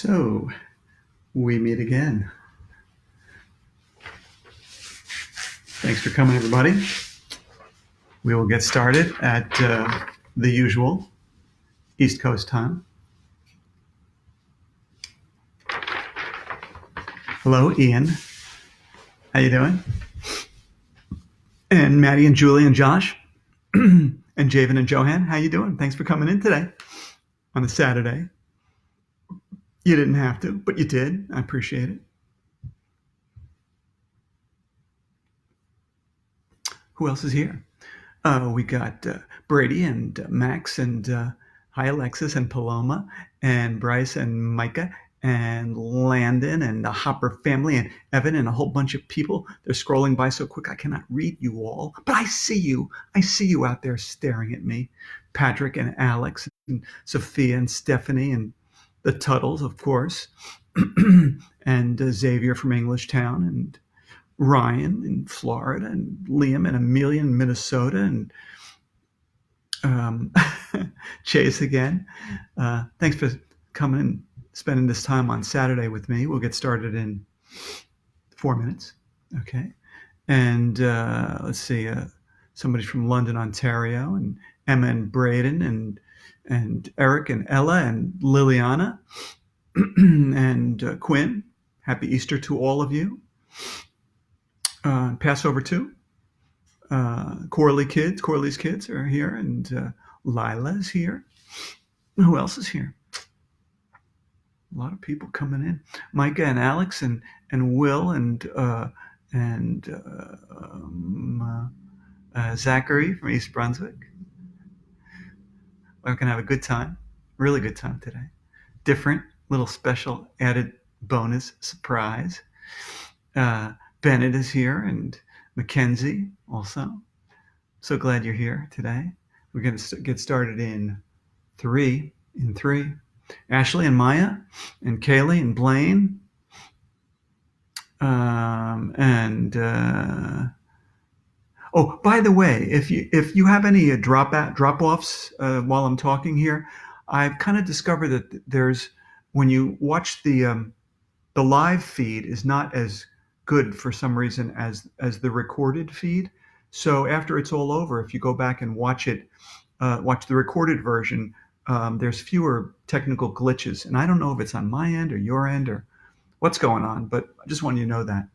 So, we meet again. Thanks for coming, everybody. We will get started at the usual East Coast time. Hello, Ian. How you doing? And Maddie and Julie and Josh and Javen and Johan. How you doing? Thanks for coming in today on a Saturday. You didn't have to, but you did. I appreciate it. Who else is here? We got Brady and Max and hi Alexis and Paloma and Bryce and Micah and Landon and the Hopper family and Evan and a whole bunch of people. They're scrolling by so quick I cannot read you all, but I see you. I see you out there staring at me. Patrick and Alex and Sophia and Stephanie and the Tuttles, of course, and Xavier from Englishtown and Ryan in Florida and Liam and Amelia in Minnesota and Chase again. Thanks for coming and spending this time on Saturday with me. We'll get started in 4 minutes. Okay. And let's see, somebody from London, Ontario, and Emma and Braden and Eric and Ella and Liliana and Quinn. Happy Easter to all of you. Passover too. Corley's kids are here, and Lila's here. Who else is here? A lot of people coming in. Micah and Alex and Will and Zachary from East Brunswick. We're going to have a good time, really good time today. Different, little special added bonus surprise. Bennett is here and Mackenzie also. So glad you're here today. We're going to get started in three. Ashley and Maya and Kaylee and Blaine. Oh, by the way, if you have any drop-offs while I'm talking here, I've kind of discovered that there's, when you watch the live feed is not as good for some reason as the recorded feed. So after it's all over, if you go back and watch it, watch the recorded version, there's fewer technical glitches. And I don't know if it's on my end or your end or what's going on, but I just wanted you to know that.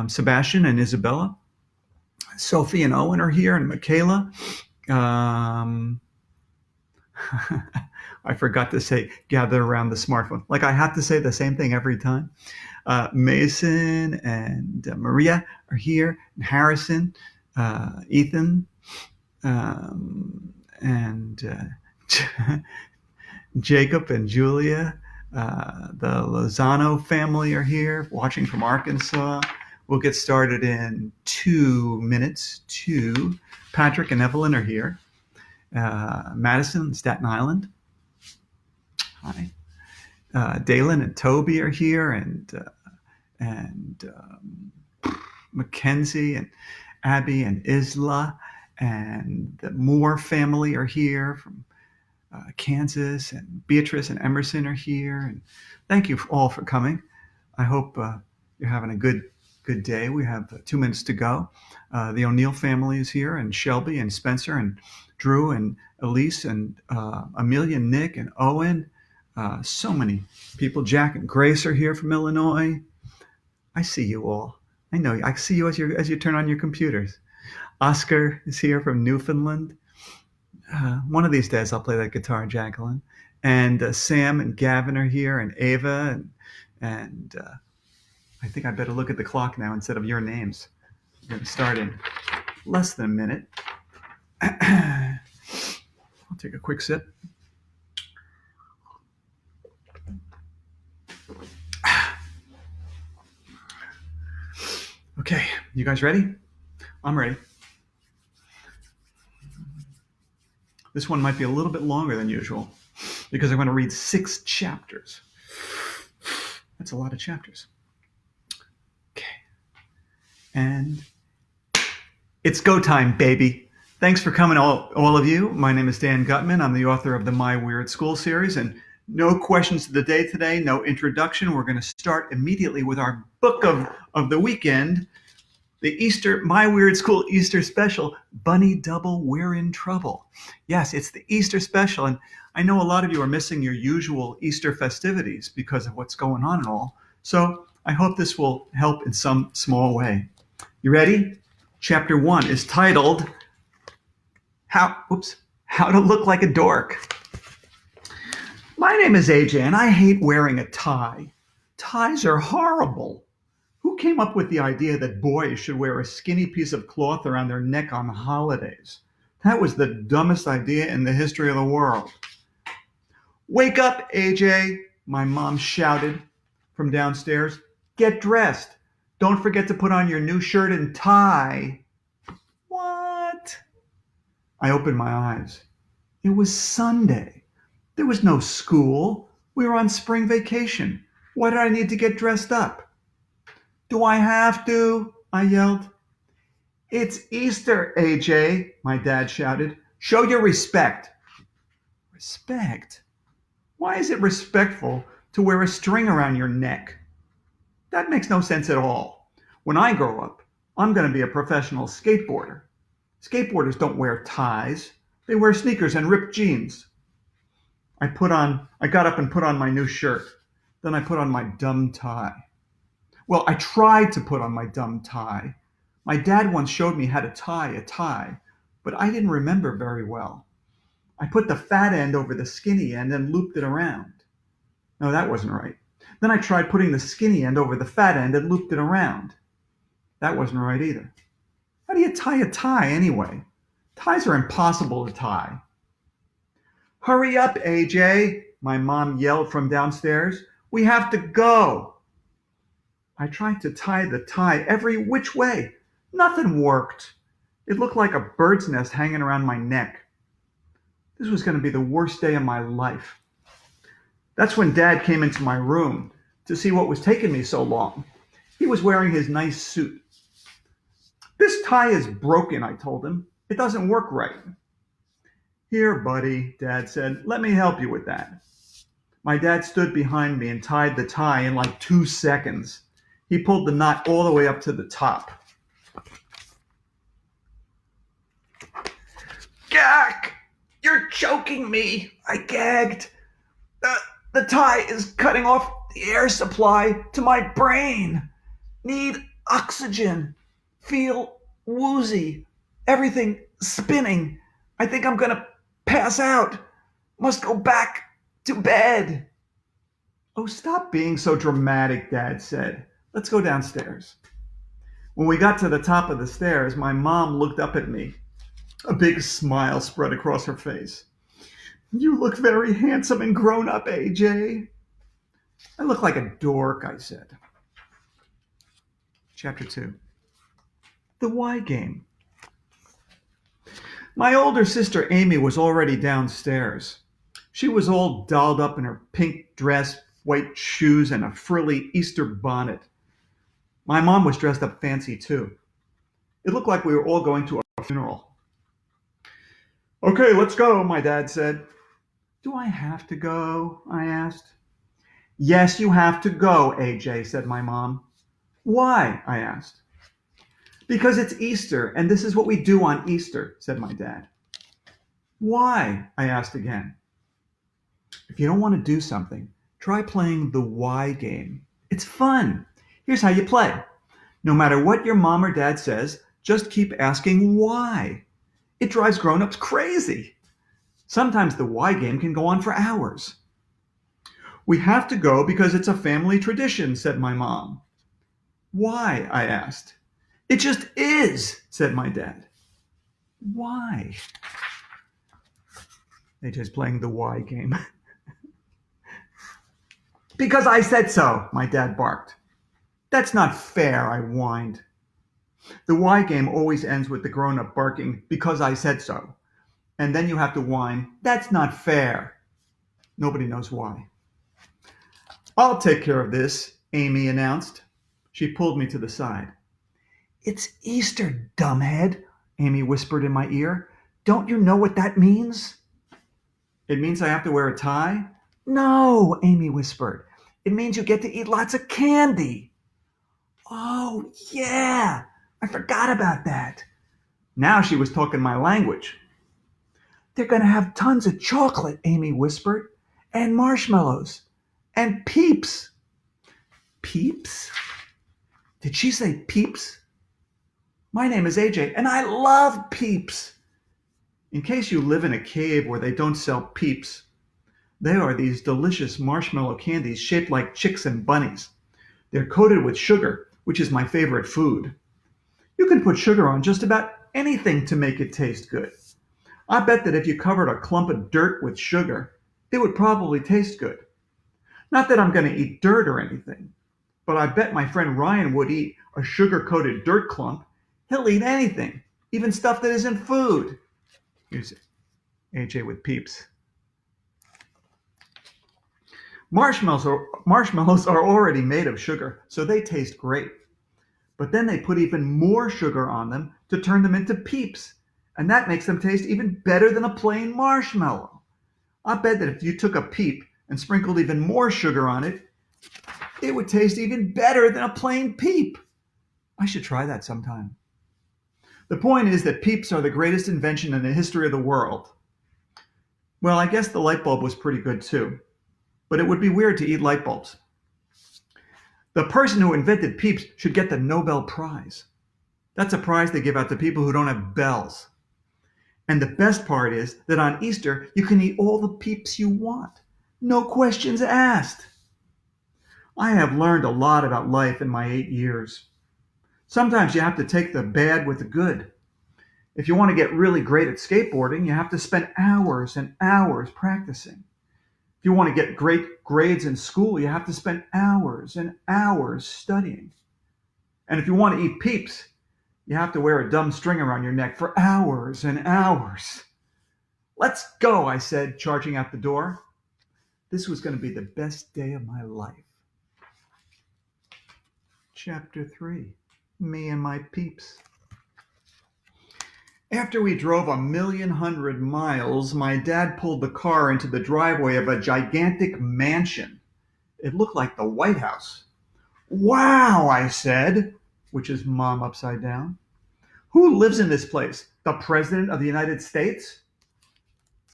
Sebastian and Isabella, Sophie and Owen are here, and Michaela. I forgot to say gather around the smartphone. Like I have to say the same thing every time. Mason and Maria are here, and Harrison, Ethan, and Jacob and Julia. The Lozano family are here, watching from Arkansas. We'll get started in 2 minutes. Patrick and Evelyn are here. Madison, Staten Island. Hi. Dalen and Toby are here, and Mackenzie and Abby and Isla and the Moore family are here from Kansas, and Beatrice and Emerson are here. And thank you all for coming. I hope you're having a good day. We have 2 minutes to go. The O'Neill family is here, and Shelby and Spencer and Drew and Elise and Amelia and Nick and Owen. So many people. Jack and Grace are here from Illinois. I see you all. I know you. I see you as you turn on your computers. Oscar is here from Newfoundland. One of these days I'll play that guitar, Jacqueline. And Sam and Gavin are here, and Ava, and I think I better look at the clock now instead of your names. We're going to start in less than a minute. I'll take a quick sip. Okay, you guys ready? I'm ready. This one might be a little bit longer than usual because I'm going to read 6 chapters. That's a lot of chapters. Okay. And it's go time, baby. Thanks for coming, all of you. My name is Dan Gutman. I'm the author of the My Weirder-est School series, and No questions of the day today, no introduction. We're going to start immediately with our book of the weekend, the My Weird School Easter special, Bunny Double, We're in Trouble. Yes, it's the Easter special, and I know a lot of you are missing your usual Easter festivities because of what's going on and all. So I hope this will help in some small way. You ready? Chapter 1 is titled How to Look Like a Dork. My name is AJ, and I hate wearing a tie. Ties are horrible. Who came up with the idea that boys should wear a skinny piece of cloth around their neck on holidays? That was the dumbest idea in the history of the world. Wake up, AJ, my mom shouted from downstairs. Get dressed. Don't forget to put on your new shirt and tie. What? I opened my eyes. It was Sunday. There was no school. We were on spring vacation. Why did I need to get dressed up? Do I have to? I yelled. It's Easter, AJ, my dad shouted. Show your respect. Respect? Why is it respectful to wear a string around your neck? That makes no sense at all. When I grow up, I'm going to be a professional skateboarder. Skateboarders don't wear ties. They wear sneakers and ripped jeans. I got up and put on my new shirt. Then I put on my dumb tie. Well, I tried to put on my dumb tie. My dad once showed me how to tie a tie, but I didn't remember very well. I put the fat end over the skinny end and looped it around. No, that wasn't right. Then I tried putting the skinny end over the fat end and looped it around. That wasn't right either. How do you tie a tie anyway? Ties are impossible to tie. Hurry up, AJ, my mom yelled from downstairs. We have to go. I tried to tie the tie every which way. Nothing worked. It looked like a bird's nest hanging around my neck. This was going to be the worst day of my life. That's when Dad came into my room to see what was taking me so long. He was wearing his nice suit. This tie is broken, I told him. It doesn't work right. Here, buddy, Dad said. Let me help you with that. My dad stood behind me and tied the tie in like 2 seconds. He pulled the knot all the way up to the top. Gag! You're choking me, I gagged. The tie is cutting off the air supply to my brain. Need oxygen. Feel woozy. Everything spinning. I think I'm gonna pass out. Must go back to bed. Oh, stop being so dramatic, Dad said. Let's go downstairs. When we got to the top of the stairs, my mom looked up at me. A big smile spread across her face. You look very handsome and grown up, AJ. I look like a dork, I said. Chapter 2. The Why Game. My older sister Amy was already downstairs. She was all dolled up in her pink dress, white shoes, and a frilly Easter bonnet. My mom was dressed up fancy too. It looked like we were all going to a funeral. Okay, let's go, my dad said. Do I have to go? I asked. Yes, you have to go, AJ, said my mom. Why? I asked. Because it's Easter, and this is what we do on Easter, said my dad. Why? I asked again. If you don't want to do something, try playing the why game. It's fun. Here's how you play. No matter what your mom or dad says, just keep asking why. It drives grown-ups crazy. Sometimes the why game can go on for hours. We have to go because it's a family tradition, said my mom. Why? I asked. It just is, said my dad. Why? AJ's playing the why game. Because I said so, my dad barked. That's not fair, I whined. The why game always ends with the grown-up barking, because I said so. And then you have to whine, that's not fair. Nobody knows why. I'll take care of this, Amy announced. She pulled me to the side. It's Easter, dumbhead, Amy whispered in my ear. Don't you know what that means? It means I have to wear a tie? No, Amy whispered. It means you get to eat lots of candy. Oh, yeah. I forgot about that. Now she was talking my language. They're going to have tons of chocolate, Amy whispered, and marshmallows, and peeps. Peeps? Did she say peeps? My name is AJ, and I love peeps. In case you live in a cave where they don't sell peeps, they are these delicious marshmallow candies shaped like chicks and bunnies. They're coated with sugar, which is my favorite food. You can put sugar on just about anything to make it taste good. I bet that if you covered a clump of dirt with sugar, it would probably taste good. Not that I'm going to eat dirt or anything, but I bet my friend Ryan would eat a sugar-coated dirt clump. He'll eat anything, even stuff that isn't food. Here's AJ with Peeps. Marshmallows are already made of sugar, so they taste great. But then they put even more sugar on them to turn them into Peeps, and that makes them taste even better than a plain marshmallow. I bet that if you took a Peep and sprinkled even more sugar on it, it would taste even better than a plain Peep. I should try that sometime. The point is that Peeps are the greatest invention in the history of the world. Well, I guess the light bulb was pretty good too, but it would be weird to eat light bulbs. The person who invented Peeps should get the Nobel Prize. That's a prize they give out to people who don't have bells. And the best part is that on Easter, you can eat all the Peeps you want. No questions asked. I have learned a lot about life in my 8 years. Sometimes you have to take the bad with the good. If you want to get really great at skateboarding, you have to spend hours and hours practicing. If you want to get great grades in school, you have to spend hours and hours studying. And if you want to eat Peeps, you have to wear a dumb string around your neck for hours and hours. Let's go, I said, charging out the door. This was going to be the best day of my life. Chapter 3, Me and My Peeps. After we drove 1,100,000 miles, my dad pulled the car into the driveway of a gigantic mansion. It looked like the White House. Wow, I said, which is Mom upside down. Who lives in this place? The President of the United States?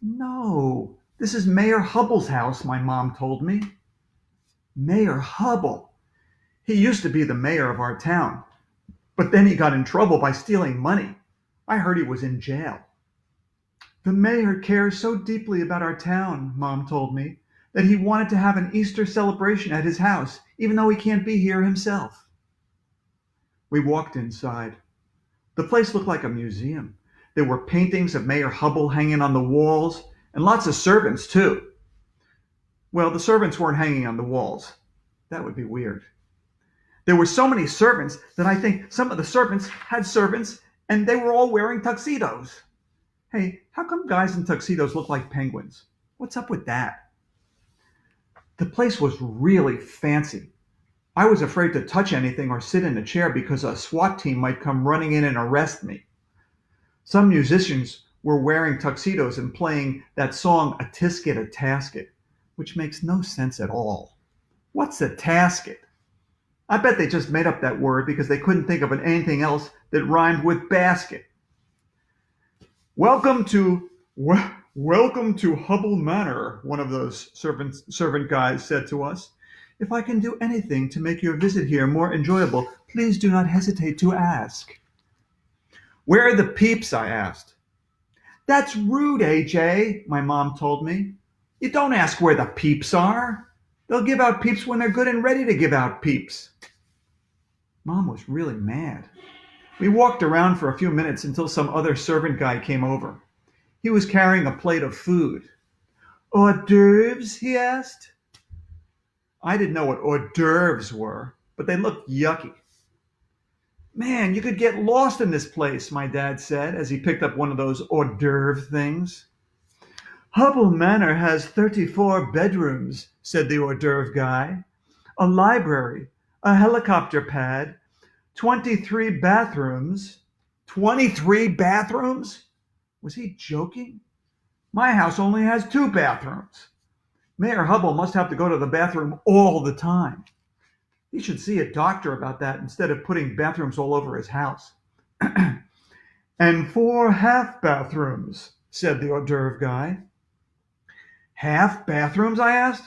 No, this is Mayor Hubble's house, my mom told me. Mayor Hubble. He used to be the mayor of our town, but then he got in trouble by stealing money. I heard he was in jail. The mayor cares so deeply about our town, Mom told me, that he wanted to have an Easter celebration at his house, even though he can't be here himself. We walked inside. The place looked like a museum. There were paintings of Mayor Hubble hanging on the walls, and lots of servants, too. Well, the servants weren't hanging on the walls. That would be weird. There were so many servants that I think some of the servants had servants, and they were all wearing tuxedos. Hey, how come guys in tuxedos look like penguins? What's up with that? The place was really fancy. I was afraid to touch anything or sit in a chair because a SWAT team might come running in and arrest me. Some musicians were wearing tuxedos and playing that song, A Tisket, a Tasket, which makes no sense at all. What's a tasket? I bet they just made up that word because they couldn't think of anything else that rhymed with basket. Welcome to Hubble Manor, one of those servant guys said to us. If I can do anything to make your visit here more enjoyable, please do not hesitate to ask. Where are the Peeps? I asked. That's rude, AJ, my mom told me. You don't ask where the Peeps are. They'll give out Peeps when they're good and ready to give out Peeps. Mom was really mad. We walked around for a few minutes until some other servant guy came over. He was carrying a plate of food. Hors d'oeuvres? He asked. I didn't know what hors d'oeuvres were, but they looked yucky. Man, you could get lost in this place, my dad said as he picked up one of those hors d'oeuvre things. Hubble Manor has 34 bedrooms, said the hors d'oeuvre guy. A library, a helicopter pad, 23 bathrooms. 23 bathrooms? Was he joking? My house only has 2 bathrooms. Mayor Hubble must have to go to the bathroom all the time. He should see a doctor about that instead of putting bathrooms all over his house. And 4 half bathrooms, said the hors d'oeuvre guy. Half bathrooms, I asked.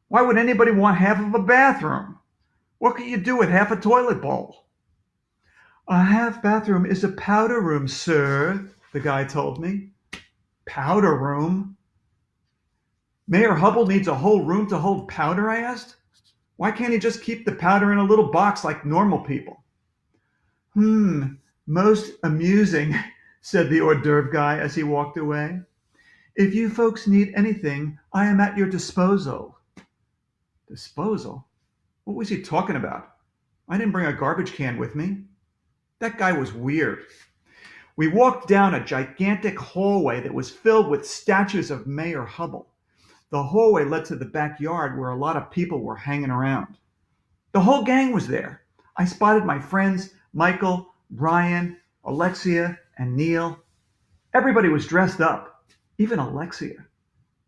Why would anybody want half of a bathroom? What can you do with half a toilet bowl? A half bathroom is a powder room, sir, the guy told me. Powder room? Mayor Hubble needs a whole room to hold powder, I asked. Why can't he just keep the powder in a little box like normal people? Most amusing, said the hors d'oeuvre guy as he walked away. If you folks need anything, I am at your disposal. Disposal? What was he talking about? I didn't bring a garbage can with me. That guy was weird. We walked down a gigantic hallway that was filled with statues of Mayor Hubble. The hallway led to the backyard where a lot of people were hanging around. The whole gang was there. I spotted my friends Michael, Brian, Alexia, and Neil. Everybody was dressed up, even Alexia.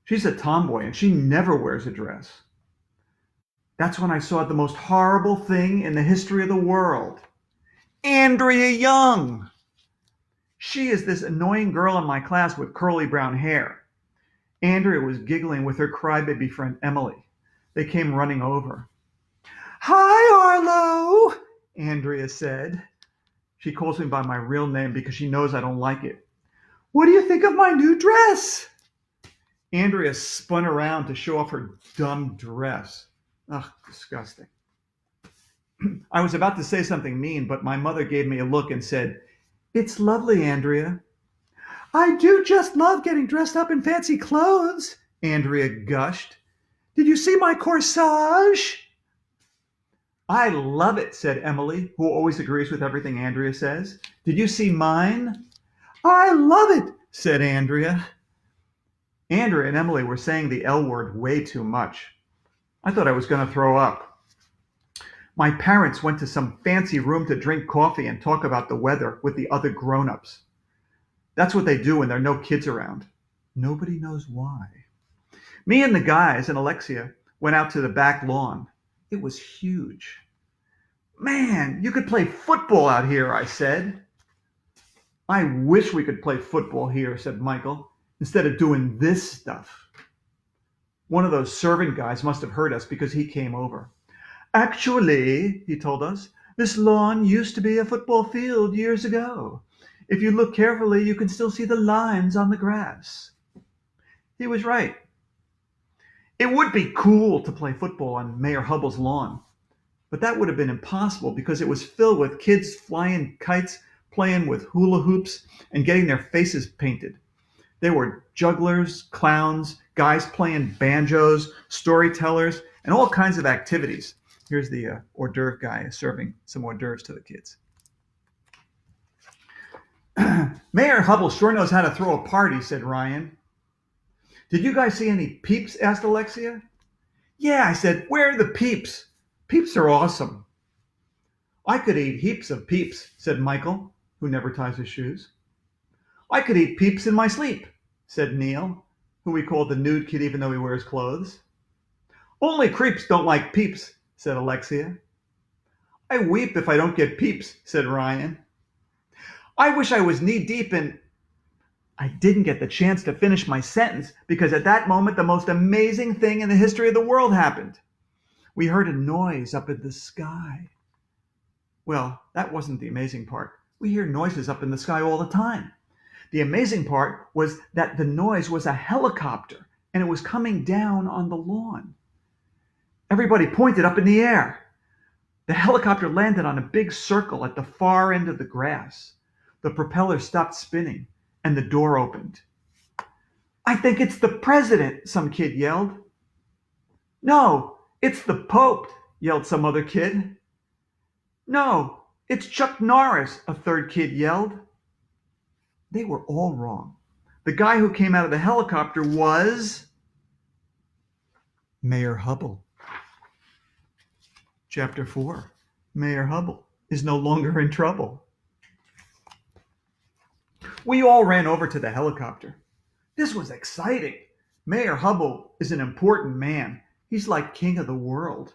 She's a tomboy and she never wears a dress. That's when I saw the most horrible thing in the history of the world. Andrea Young! She is this annoying girl in my class with curly brown hair. Andrea was giggling with her crybaby friend Emily. They came running over. Hi, Arlo, Andrea said. She calls me by my real name because she knows I don't like it. What do you think of my new dress? Andrea spun around to show off her dumb dress. Ugh, disgusting. I was about to say something mean, but my mother gave me a look and said, It's lovely, Andrea. I do just love getting dressed up in fancy clothes, Andrea gushed. Did you see my corsage? I love it, said Emily, who always agrees with everything Andrea says. Did you see mine? I love it, said Andrea. Andrea and Emily were saying the L word way too much. I thought I was going to throw up. My parents went to some fancy room to drink coffee and talk about the weather with the other grown-ups. That's what they do when there are no kids around. Nobody knows why. Me and the guys and Alexia went out to the back lawn. It was huge. Man, you could play football out here, I said. I wish we could play football here, said Michael, instead of doing this stuff. One of those servant guys must have heard us because he came over. Actually, he told us, this lawn used to be a football field years ago. If you look carefully, you can still see the lines on the grass. He was right. It would be cool to play football on Mayor Hubble's lawn, but that would have been impossible because it was filled with kids flying kites, playing with hula hoops, and getting their faces painted. There were jugglers, clowns, guys playing banjos, storytellers, and all kinds of activities. Here's the hors d'oeuvre guy serving some hors d'oeuvres to the kids. Mayor Hubble sure knows how to throw a party, said Ryan. Did you guys see any Peeps? Asked Alexia. Yeah, I said, where are the Peeps? Peeps are awesome. I could eat heaps of Peeps, said Michael, who never ties his shoes. I could eat Peeps in my sleep, said Neil, who we call the nude kid even though he wears clothes. Only creeps don't like Peeps, said Alexia. I weep if I don't get Peeps, said Ryan. I wish I was knee-deep in... I didn't get the chance to finish my sentence because at that moment the most amazing thing in the history of the world happened. We heard a noise up in the sky. Well, that wasn't the amazing part. We hear noises up in the sky all the time. The amazing part was that the noise was a helicopter and it was coming down on the lawn. Everybody pointed up in the air. The helicopter landed on a big circle at the far end of the grass. The propeller stopped spinning and the door opened. I think it's the president, some kid yelled. No, it's the Pope, yelled some other kid. No, it's Chuck Norris, a third kid yelled. They were all wrong. The guy who came out of the helicopter was Mayor Hubble. Chapter 4. Mayor Hubble is no longer in trouble. We all ran over to the helicopter. This was exciting. Mayor Hubble is an important man. He's like king of the world.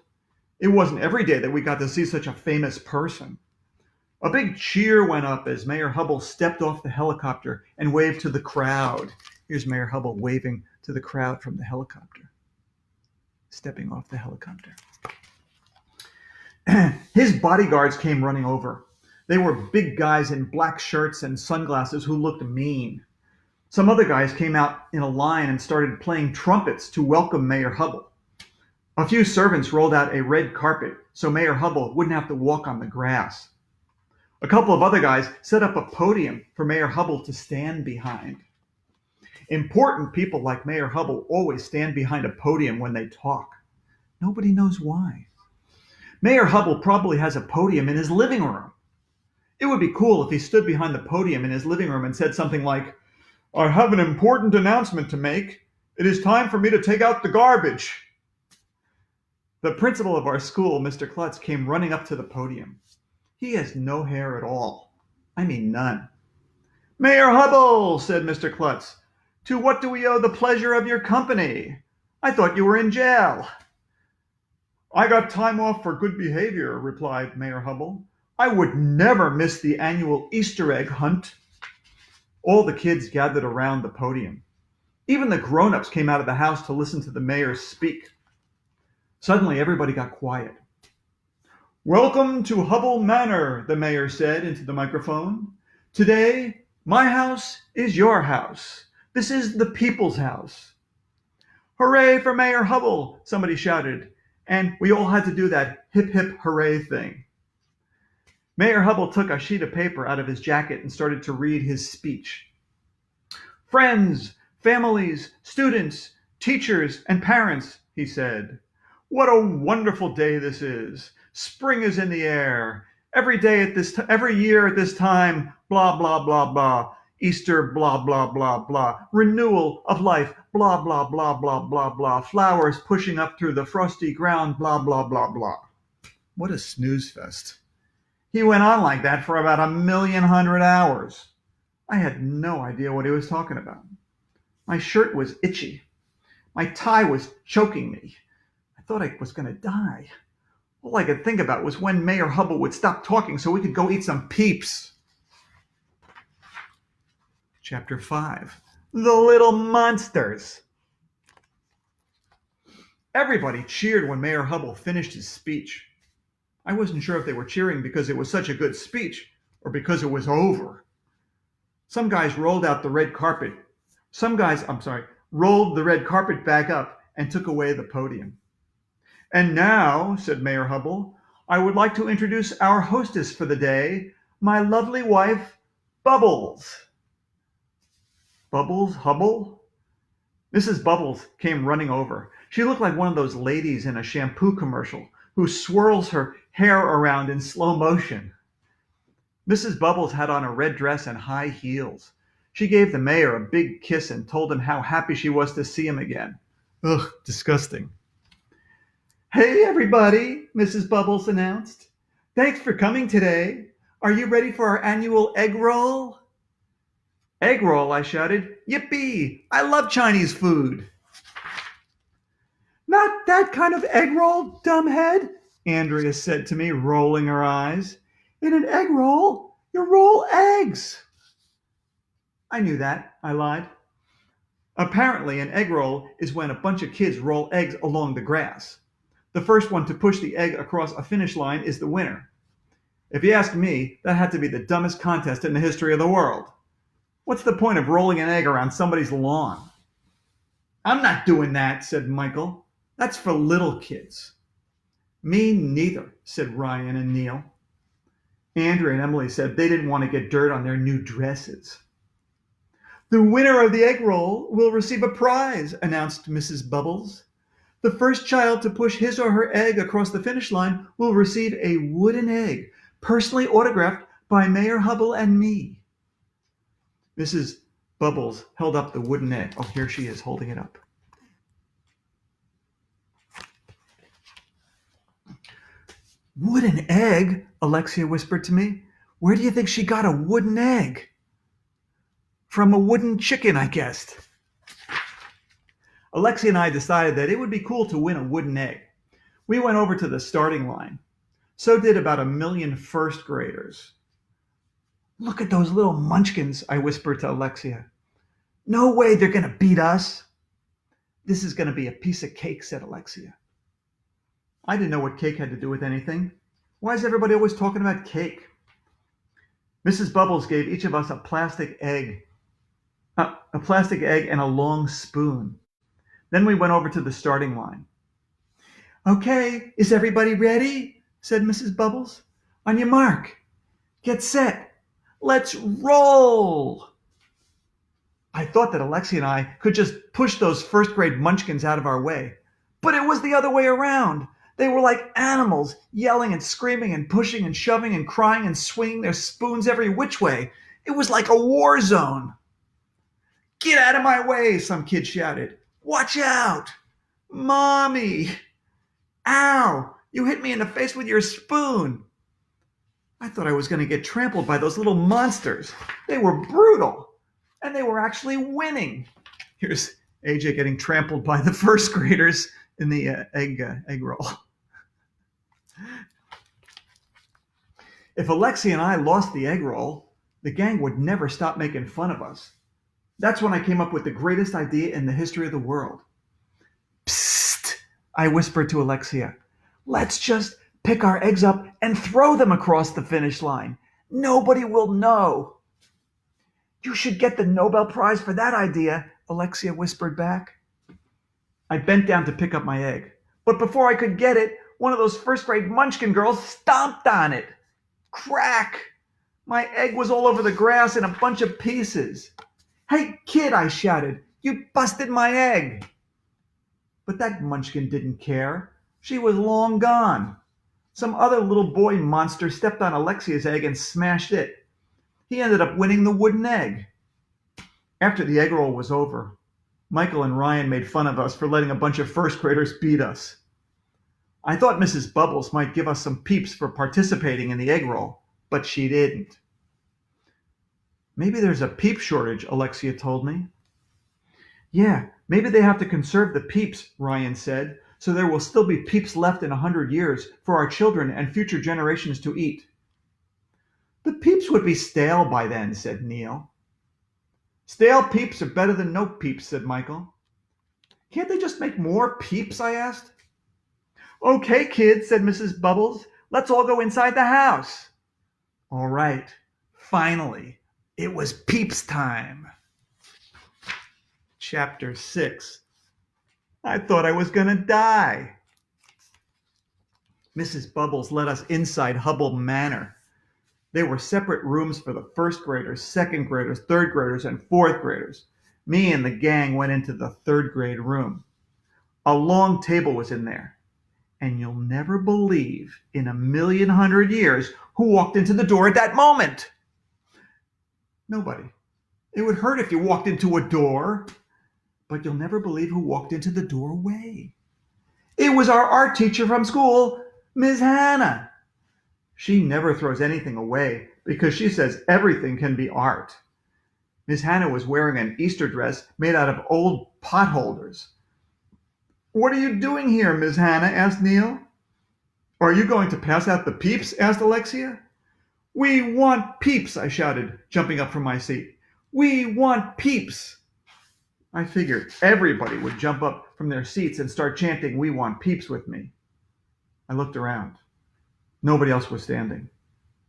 It wasn't every day that we got to see such a famous person. A big cheer went up as Mayor Hubble stepped off the helicopter and waved to the crowd. Here's Mayor Hubble waving to the crowd from the helicopter, stepping off the helicopter. His bodyguards came running over. They were big guys in black shirts and sunglasses who looked mean. Some other guys came out in a line and started playing trumpets to welcome Mayor Hubble. A few servants rolled out a red carpet so Mayor Hubble wouldn't have to walk on the grass. A couple of other guys set up a podium for Mayor Hubble to stand behind. Important people like Mayor Hubble always stand behind a podium when they talk. Nobody knows why. Mayor Hubble probably has a podium in his living room. It would be cool if he stood behind the podium in his living room and said something like, "I have an important announcement to make. It is time for me to take out the garbage." The principal of our school, Mr. Klutz, came running up to the podium. He has no hair at all. I mean none. "Mayor Hubble," said Mr. Klutz, "to what do we owe the pleasure of your company? I thought you were in jail." "I got time off for good behavior," replied Mayor Hubble. "I would never miss the annual Easter egg hunt." All the kids gathered around the podium. Even the grown-ups came out of the house to listen to the mayor speak. Suddenly, everybody got quiet. "Welcome to Hubble Manor," the mayor said into the microphone. "Today, my house is your house. This is the people's house." "Hooray for Mayor Hubble," somebody shouted, and we all had to do that hip hip hooray thing. Mayor Hubble took a sheet of paper out of his jacket and started to read his speech. "Friends, families, students, teachers, and parents," he said. "What a wonderful day this is. Spring is in the air. Every year at this time, blah, blah, blah, blah. Easter, blah, blah, blah, blah. Renewal of life, blah, blah, blah, blah, blah, blah. Flowers pushing up through the frosty ground, blah, blah, blah, blah." What a snooze fest. He went on like that for about 1,100,000 hours. I had no idea what he was talking about. My shirt was itchy. My tie was choking me. I thought I was going to die. All I could think about was when Mayor Hubble would stop talking so we could go eat some Peeps. Chapter 5. The Little Monsters. Everybody cheered when Mayor Hubble finished his speech. I wasn't sure if they were cheering because it was such a good speech or because it was over. Some guys rolled out the red carpet. Rolled the red carpet back up and took away the podium. "And now," said Mayor Hubble, "I would like to introduce our hostess for the day, my lovely wife, Bubbles." Bubbles Hubble? Mrs. Bubbles came running over. She looked like one of those ladies in a shampoo commercial who swirls her hair around in slow motion. Mrs. Bubbles had on a red dress and high heels. She gave the mayor a big kiss and told him how happy she was to see him again. Ugh, disgusting. "Hey, everybody," Mrs. Bubbles announced. "Thanks for coming today. Are you ready for our annual egg roll?" "Egg roll," I shouted. "Yippee! I love Chinese food." "Not that kind of egg roll, dumbhead," Andrea said to me, rolling her eyes. "In an egg roll, you roll eggs." "I knew that," I lied. Apparently, an egg roll is when a bunch of kids roll eggs along the grass. The first one to push the egg across a finish line is the winner. If you ask me, that had to be the dumbest contest in the history of the world. What's the point of rolling an egg around somebody's lawn? "I'm not doing that," said Michael. "That's for little kids." "Me neither," said Ryan and Neil. Andrea and Emily said they didn't want to get dirt on their new dresses. "The winner of the egg roll will receive a prize," announced Mrs. Bubbles. "The first child to push his or her egg across the finish line will receive a wooden egg, personally autographed by Mayor Hubble and me." Mrs. Bubbles held up the wooden egg. Oh, here she is holding it up. "Wooden egg?" Alexia whispered to me. "Where do you think she got a wooden egg?" "From a wooden chicken, I guessed." Alexia and I decided that it would be cool to win a wooden egg. We went over to the starting line. So did about 1,000,000 first graders. Look at those little munchkins, I whispered to Alexia. No way they're going to beat us. This is going to be a piece of cake, said Alexia. I didn't know what cake had to do with anything. Why is everybody always talking about cake? Mrs. Bubbles gave each of us a plastic egg and a long spoon. Then we went over to the starting line. Okay, is everybody ready? Said Mrs. Bubbles. On your mark, get set, let's roll. I thought that Alexia and I could just push those first grade munchkins out of our way, but it was the other way around. They were like animals, yelling and screaming and pushing and shoving and crying and swinging their spoons every which way. It was like a war zone. Get out of my way, some kid shouted. Watch out! Mommy! Ow! You hit me in the face with your spoon. I thought I was going to get trampled by those little monsters. They were brutal, and they were actually winning. Here's AJ getting trampled by the first graders in the egg roll. If Alexia and I lost the egg roll, the gang would never stop making fun of us. That's when I came up with the greatest idea in the history of the world. Psst, I whispered to Alexia. Let's just pick our eggs up and throw them across the finish line. Nobody will know. You should get the Nobel Prize for that idea, Alexia whispered back. I bent down to pick up my egg, but before I could get it, one of those first grade munchkin girls stomped on it. Crack! My egg was all over the grass in a bunch of pieces. Hey, kid, I shouted, you busted my egg. But that munchkin didn't care. She was long gone. Some other little boy monster stepped on Alexia's egg and smashed it. He ended up winning the wooden egg. After the egg roll was over, Michael and Ryan made fun of us for letting a bunch of first graders beat us. I thought Mrs. Bubbles might give us some peeps for participating in the egg roll, but she didn't. Maybe there's a peep shortage, Alexia told me. Yeah, maybe they have to conserve the peeps, Ryan said, so there will still be peeps left in 100 years for our children and future generations to eat. The peeps would be stale by then, said Neil. Stale peeps are better than no peeps, said Michael. Can't they just make more peeps, I asked. Okay, kids, said Mrs. Bubbles. Let's all go inside the house. All right, finally, it was Peeps Time. Chapter 6. I thought I was going to die. Mrs. Bubbles led us inside Hubble Manor. There were separate rooms for the first graders, second graders, third graders, and fourth graders. Me and the gang went into the third grade room. A long table was in there. And you'll never believe in 1,100,000 years who walked into the door at that moment. Nobody. It would hurt if you walked into a door. But you'll never believe who walked into the doorway. It was our art teacher from school, Ms. Hannah. She never throws anything away because she says everything can be art. Ms. Hannah was wearing an Easter dress made out of old pot holders. What are you doing here, Ms. Hannah? Asked Neil. Are you going to pass out the peeps? Asked Alexia. We want peeps, I shouted, jumping up from my seat. We want peeps. I figured everybody would jump up from their seats and start chanting, we want peeps with me. I looked around. Nobody else was standing.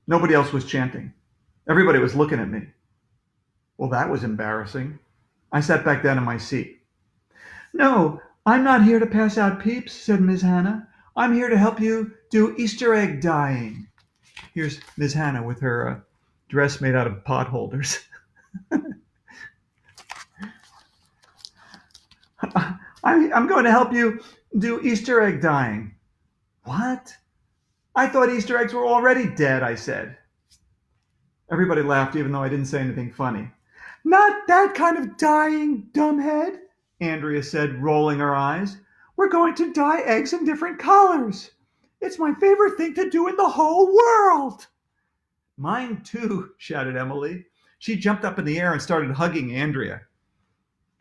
Nobody else was chanting. Everybody was looking at me. Well, that was embarrassing. I sat back down in my seat. No, I'm not here to pass out peeps, said Ms. Hannah. I'm here to help you do Easter egg dyeing. Here's Ms. Hannah with her dress made out of pot holders. I'm going to help you do Easter egg dyeing. What? I thought Easter eggs were already dead, I said. Everybody laughed even though I didn't say anything funny. Not that kind of dyeing, dumbhead, Andrea said, rolling her eyes. We're going to dye eggs in different colors. It's my favorite thing to do in the whole world. Mine too, shouted Emily. She jumped up in the air and started hugging Andrea.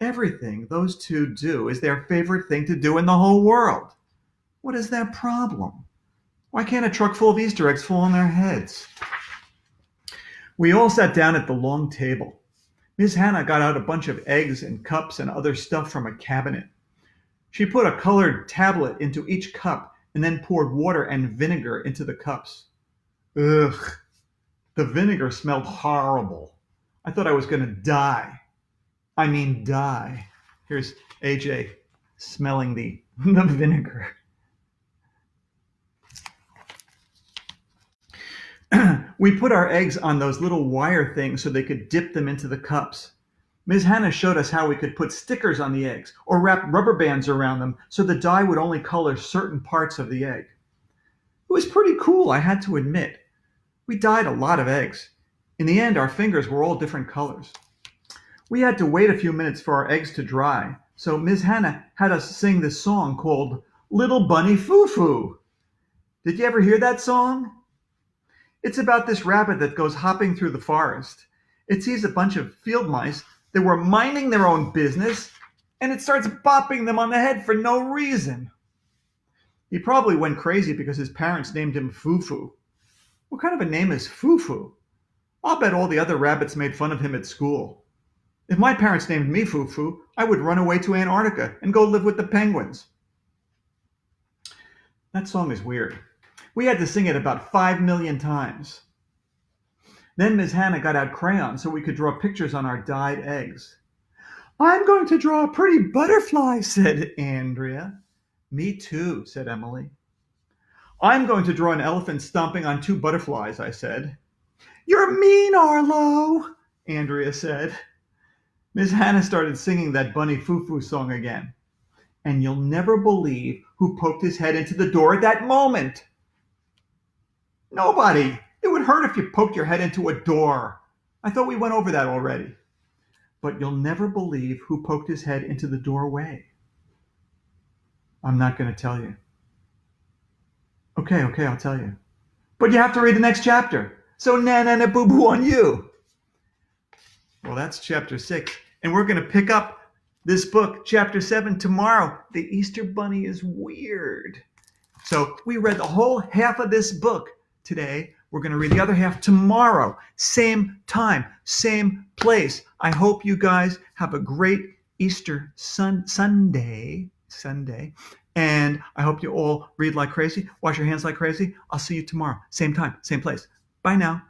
Everything those two do is their favorite thing to do in the whole world. What is their problem? Why can't a truck full of Easter eggs fall on their heads? We all sat down at the long table. Miss Hannah got out a bunch of eggs and cups and other stuff from a cabinet. She put a colored tablet into each cup and then poured water and vinegar into the cups. Ugh, the vinegar smelled horrible. I thought I was going to die. I mean, die. Here's AJ smelling the vinegar. We put our eggs on those little wire things so they could dip them into the cups. Ms. Hannah showed us how we could put stickers on the eggs or wrap rubber bands around them so the dye would only color certain parts of the egg. It was pretty cool, I had to admit. We dyed a lot of eggs. In the end, our fingers were all different colors. We had to wait a few minutes for our eggs to dry, so Ms. Hannah had us sing this song called Little Bunny Foo Foo. Did you ever hear that song? It's about this rabbit that goes hopping through the forest. It sees a bunch of field mice that were minding their own business, and it starts bopping them on the head for no reason. He probably went crazy because his parents named him Foo Foo. What kind of a name is Foo Foo? I'll bet all the other rabbits made fun of him at school. If my parents named me Foo Foo, I would run away to Antarctica and go live with the penguins. That song is weird. We had to sing it about 5 million times. Then Ms. Hannah got out crayons so we could draw pictures on our dyed eggs. I'm going to draw a pretty butterfly, said Andrea. Me too, said Emily. I'm going to draw an elephant stomping on 2 butterflies, I said. You're mean, Arlo, Andrea said. Ms. Hannah started singing that Bunny Foo Foo song again. And you'll never believe who poked his head into the door at that moment. Nobody. It would hurt if you poked your head into a door. I thought we went over that already. But you'll never believe who poked his head into the doorway. I'm not going to tell you. Okay, I'll tell you. But you have to read the next chapter. So na boo boo on you. Well, that's chapter 6. And we're going to pick up this book, chapter 7, tomorrow. The Easter Bunny is weird. So we read the whole half of this book today. We're going to read the other half tomorrow. Same time, same place. I hope you guys have a great Easter Sunday. And I hope you all read like crazy, wash your hands like crazy. I'll see you tomorrow. Same time, same place. Bye now.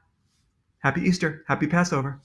Happy Easter. Happy Passover.